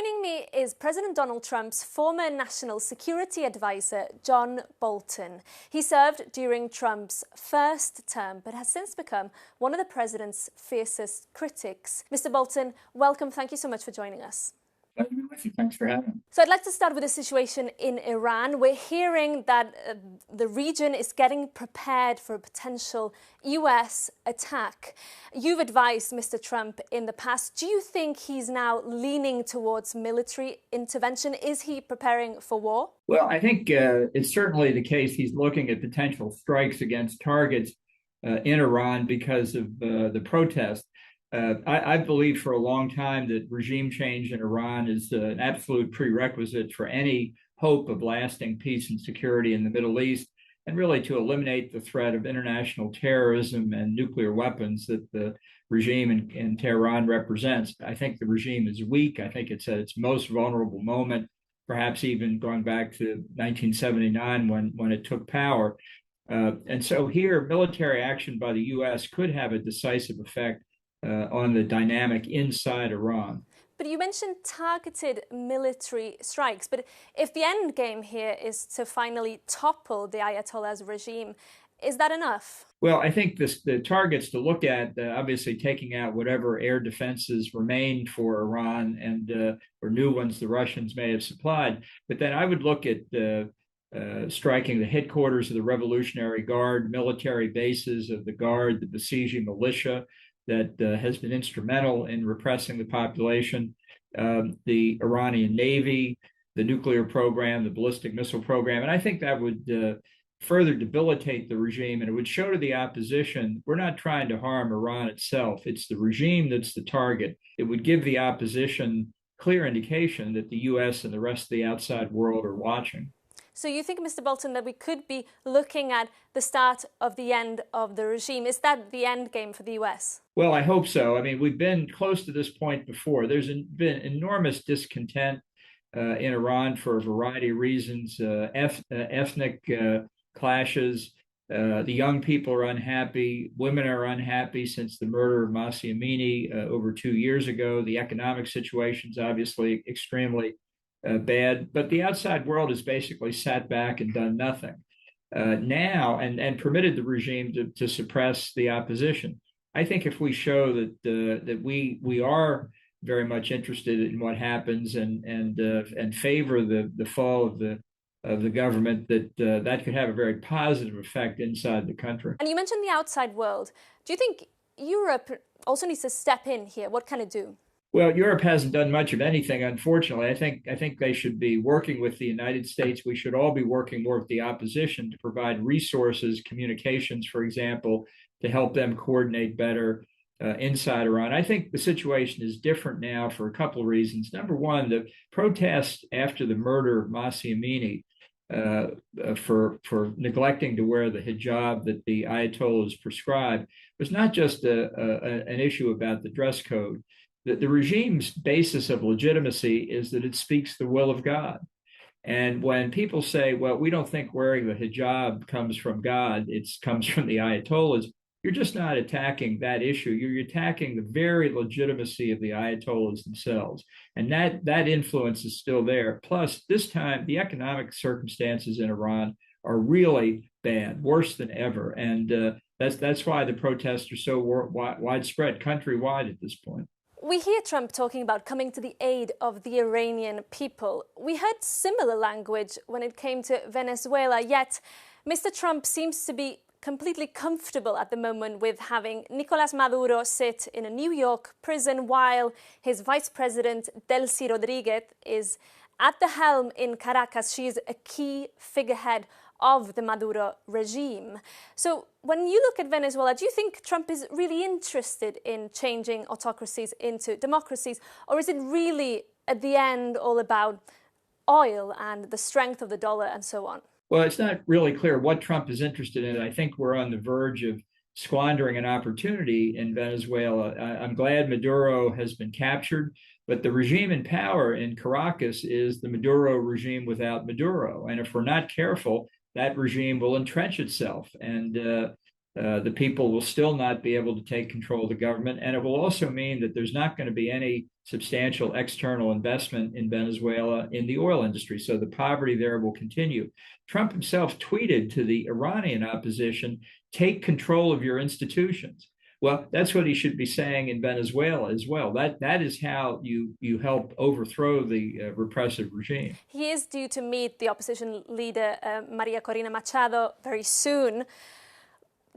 Joining me is President Donald Trump's former national security advisor, John Bolton. He served during Trump's first term, but has since become one of the president's fiercest critics. Mr. Bolton, welcome. Thank you so much for joining us. Thanks for having me. So I'd like to start with the situation in Iran. We're hearing that the region is getting prepared for a potential US attack. You've advised Mr. Trump in the past. Do you think he's now leaning towards military intervention? Is he preparing for war? Well, I think it's certainly the case he's looking at potential strikes against targets in Iran because of the protest. I've believed for a long time that regime change in Iran is an absolute prerequisite for any hope of lasting peace and security in the Middle East, and really to eliminate the threat of international terrorism and nuclear weapons that the regime in Tehran represents. I think the regime is weak. I think it's at its most vulnerable moment, perhaps even going back to 1979 when it took power. And so here, military action by the U.S. could have a decisive effect on the dynamic inside Iran. But you mentioned targeted military strikes. But if the end game here is to finally topple the Ayatollah's regime, is that enough? Well, I think the targets to look at, obviously taking out whatever air defenses remained for Iran and or new ones the Russians may have supplied. But then I would look at striking the headquarters of the Revolutionary Guard, military bases of the Guard, the besieging militia that has been instrumental in repressing the population, the Iranian Navy, the nuclear program, the ballistic missile program. And I think that would further debilitate the regime, and it would show to the opposition, we're not trying to harm Iran itself. It's the regime that's the target. It would give the opposition clear indication that the U.S. and the rest of the outside world are watching. So you think, Mr. Bolton, that we could be looking at the start of the end of the regime? Is that the end game for the U.S.? Well, I hope so. I mean, we've been close to this point before. There's been enormous discontent in Iran for a variety of reasons, ethnic clashes. The young people are unhappy. Women are unhappy since the murder of Mahsa Amini over 2 years ago. The economic situation is obviously extremely bad, but the outside world has basically sat back and done nothing now and permitted the regime to suppress the opposition. I think if we show that we are very much interested in what happens and favor the fall of the government, that could have a very positive effect inside the country. And you mentioned the outside world. Do you think Europe also needs to step in here? What can it do? Well, Europe hasn't done much of anything, unfortunately. I think they should be working with the United States. We should all be working more with the opposition to provide resources, communications, for example, to help them coordinate better inside Iran. I think the situation is different now for a couple of reasons. Number one, the protests after the murder of Mahsa Amini for neglecting to wear the hijab that the Ayatollahs prescribed was not just an issue about the dress code. The regime's basis of legitimacy is that it speaks the will of God. And when people say, well, we don't think wearing the hijab comes from God, it comes from the Ayatollahs, you're just not attacking that issue. You're attacking the very legitimacy of the Ayatollahs themselves. And that influence is still there. Plus, this time, the economic circumstances in Iran are really bad, worse than ever. And that's why the protests are so widespread countrywide at this point. We hear Trump talking about coming to the aid of the Iranian people. We heard similar language when it came to Venezuela, yet Mr. Trump seems to be completely comfortable at the moment with having Nicolás Maduro sit in a New York prison while his vice president, Delcy Rodriguez, is at the helm in Caracas. She is a key figurehead of the Maduro regime. So when you look at Venezuela, do you think Trump is really interested in changing autocracies into democracies? Or is it really, at the end, all about oil and the strength of the dollar and so on? Well, it's not really clear what Trump is interested in. I think we're on the verge of squandering an opportunity in Venezuela. I'm glad Maduro has been captured, but the regime in power in Caracas is the Maduro regime without Maduro. And if we're not careful, that regime will entrench itself. And The people will still not be able to take control of the government. And it will also mean that there's not going to be any substantial external investment in Venezuela in the oil industry. So the poverty there will continue. Trump himself tweeted to the Iranian opposition, take control of your institutions. Well, that's what he should be saying in Venezuela as well. That is how you help overthrow the repressive regime. He is due to meet the opposition leader, Maria Corina Machado, very soon.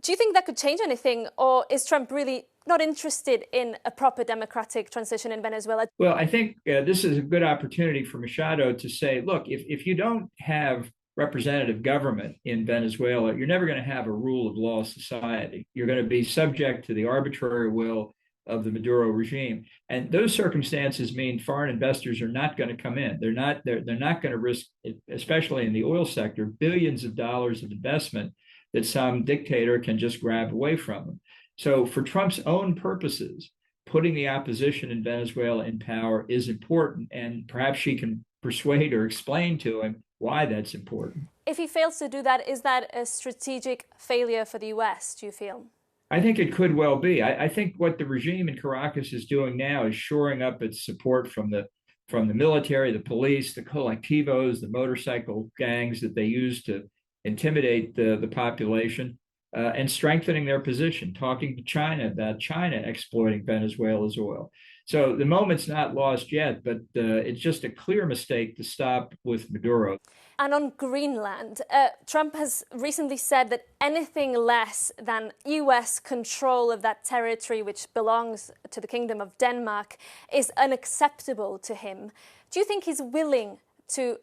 Do you think that could change anything, or is Trump really not interested in a proper democratic transition in Venezuela? Well, I think this is a good opportunity for Machado to say, look, if you don't have representative government in Venezuela, you're never going to have a rule of law society. You're going to be subject to the arbitrary will of the Maduro regime. And those circumstances mean foreign investors are not going to come in. They're not going to risk, especially in the oil sector, billions of dollars of investment that some dictator can just grab away from them. So for Trump's own purposes, putting the opposition in Venezuela in power is important, and perhaps she can persuade or explain to him why that's important. If he fails to do that, is that a strategic failure for the US, do you feel? I think it could well be. I think what the regime in Caracas is doing now is shoring up its support from the military, the police, the colectivos, the motorcycle gangs that they use to intimidate the population, and strengthening their position, talking to China about China exploiting Venezuela's oil. So the moment's not lost yet, but it's just a clear mistake to stop with Maduro. And on Greenland, Trump has recently said that anything less than US control of that territory, which belongs to the Kingdom of Denmark, is unacceptable to him. Do you think he's willing to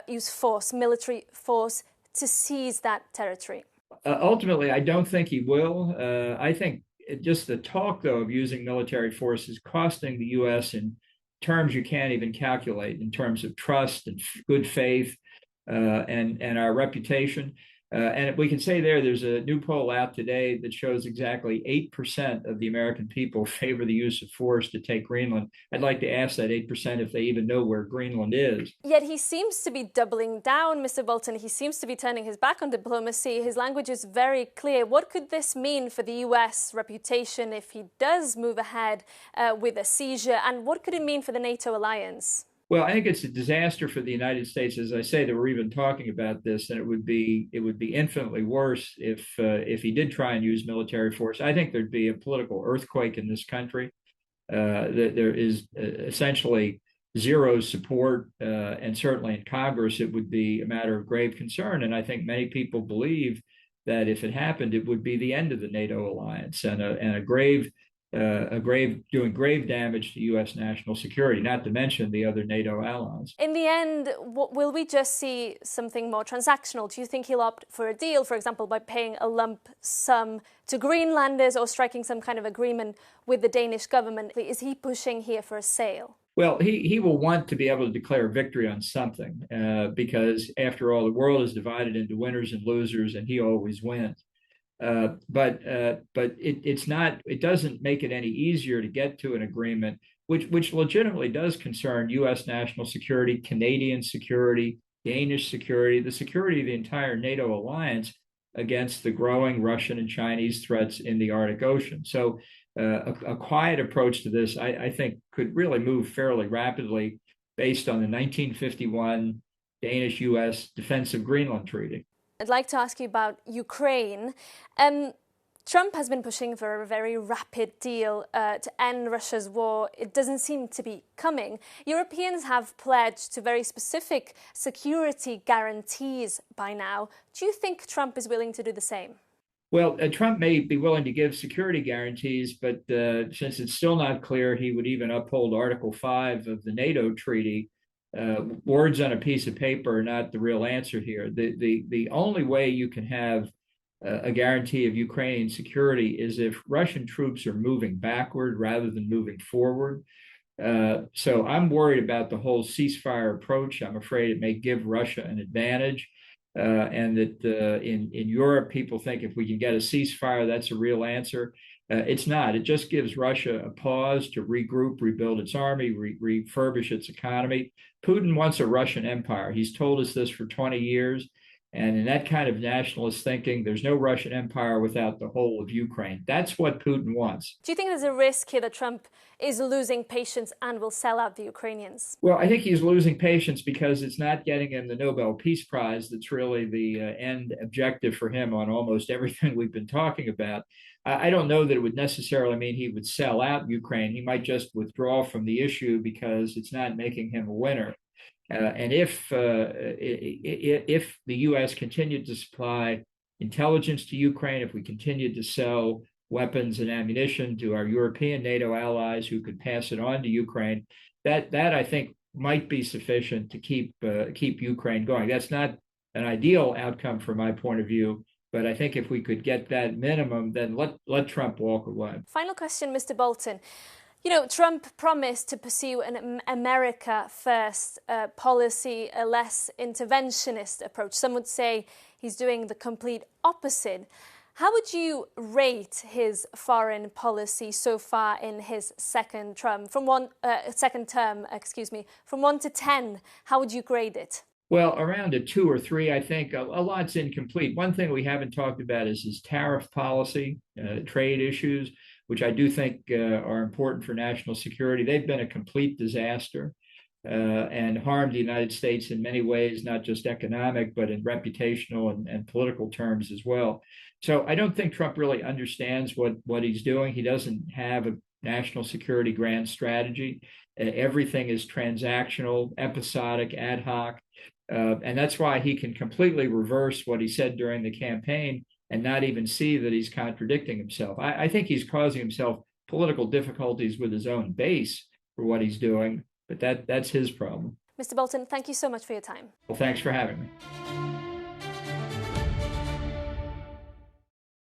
use force, military force, to seize that territory? Ultimately, I don't think he will. I think just the talk, though, of using military force is costing the U.S. in terms you can't even calculate, in terms of trust and good faith and our reputation. And we can say there's a new poll out today that shows exactly 8% of the American people favor the use of force to take Greenland. I'd like to ask that 8% if they even know where Greenland is. Yet he seems to be doubling down, Mr. Bolton. He seems to be turning his back on diplomacy. His language is very clear. What could this mean for the US reputation if he does move ahead with a seizure? And what could it mean for the NATO alliance? Well, I think it's a disaster for the United States, as I say, that we're even talking about this, and it would be infinitely worse if he did try and use military force. I think there'd be a political earthquake in this country. There is essentially zero support, and certainly in Congress, it would be a matter of grave concern. And I think many people believe that if it happened, it would be the end of the NATO alliance and doing grave damage to U.S. national security, not to mention the other NATO allies. In the end, will we just see something more transactional? Do you think he'll opt for a deal, for example, by paying a lump sum to Greenlanders or striking some kind of agreement with the Danish government? Is he pushing here for a sale? Well, he will want to be able to declare victory on something because, after all, the world is divided into winners and losers, and he always wins. But it's not. It doesn't make it any easier to get to an agreement, which legitimately does concern U.S. national security, Canadian security, Danish security, the security of the entire NATO alliance against the growing Russian and Chinese threats in the Arctic Ocean. So a quiet approach to this, I think, could really move fairly rapidly based on the 1951 Danish-U.S. Defense of Greenland Treaty. I'd like to ask you about Ukraine. Trump has been pushing for a very rapid deal to end Russia's war. It doesn't seem to be coming. Europeans have pledged to very specific security guarantees by now. Do you think Trump is willing to do the same? Well, Trump may be willing to give security guarantees, but since it's still not clear he would even uphold Article 5 of the NATO treaty, words on a piece of paper are not the real answer here. The only way you can have a guarantee of Ukrainian security is if Russian troops are moving backward rather than moving forward. So I'm worried about the whole ceasefire approach. I'm afraid it may give Russia an advantage. And that in Europe, people think if we can get a ceasefire, that's a real answer. It's not. It just gives Russia a pause to regroup, rebuild its army, refurbish its economy. Putin wants a Russian empire. He's told us this for 20 years. And in that kind of nationalist thinking, there's no Russian empire without the whole of Ukraine. That's what Putin wants. Do you think there's a risk here that Trump is losing patience and will sell out the Ukrainians? Well, I think he's losing patience because it's not getting him the Nobel Peace Prize that's really the end objective for him on almost everything we've been talking about. I don't know that it would necessarily mean he would sell out Ukraine. He might just withdraw from the issue because it's not making him a winner. And if the U.S. continued to supply intelligence to Ukraine, if we continued to sell weapons and ammunition to our European NATO allies who could pass it on to Ukraine, that I think might be sufficient to keep Ukraine going. That's not an ideal outcome from my point of view, but I think if we could get that minimum, then let Trump walk away. Final question, Mr. Bolton. You know, Trump promised to pursue an America first policy, a less interventionist approach. Some would say he's doing the complete opposite. How would you rate his foreign policy so far in his second term? From 1 to 10, how would you grade it? Well, around a 2 or 3, I think a lot's incomplete. One thing we haven't talked about is his tariff policy, trade issues, which I do think are important for national security. They've been a complete disaster and harmed the United States in many ways, not just economic, but in reputational and political terms as well. So I don't think Trump really understands what he's doing. He doesn't have a national security grand strategy. Everything is transactional, episodic, ad hoc. And that's why he can completely reverse what he said during the campaign and not even see that he's contradicting himself. I think he's causing himself political difficulties with his own base for what he's doing, but that's his problem. Mr. Bolton, thank you so much for your time. Well, thanks for having me.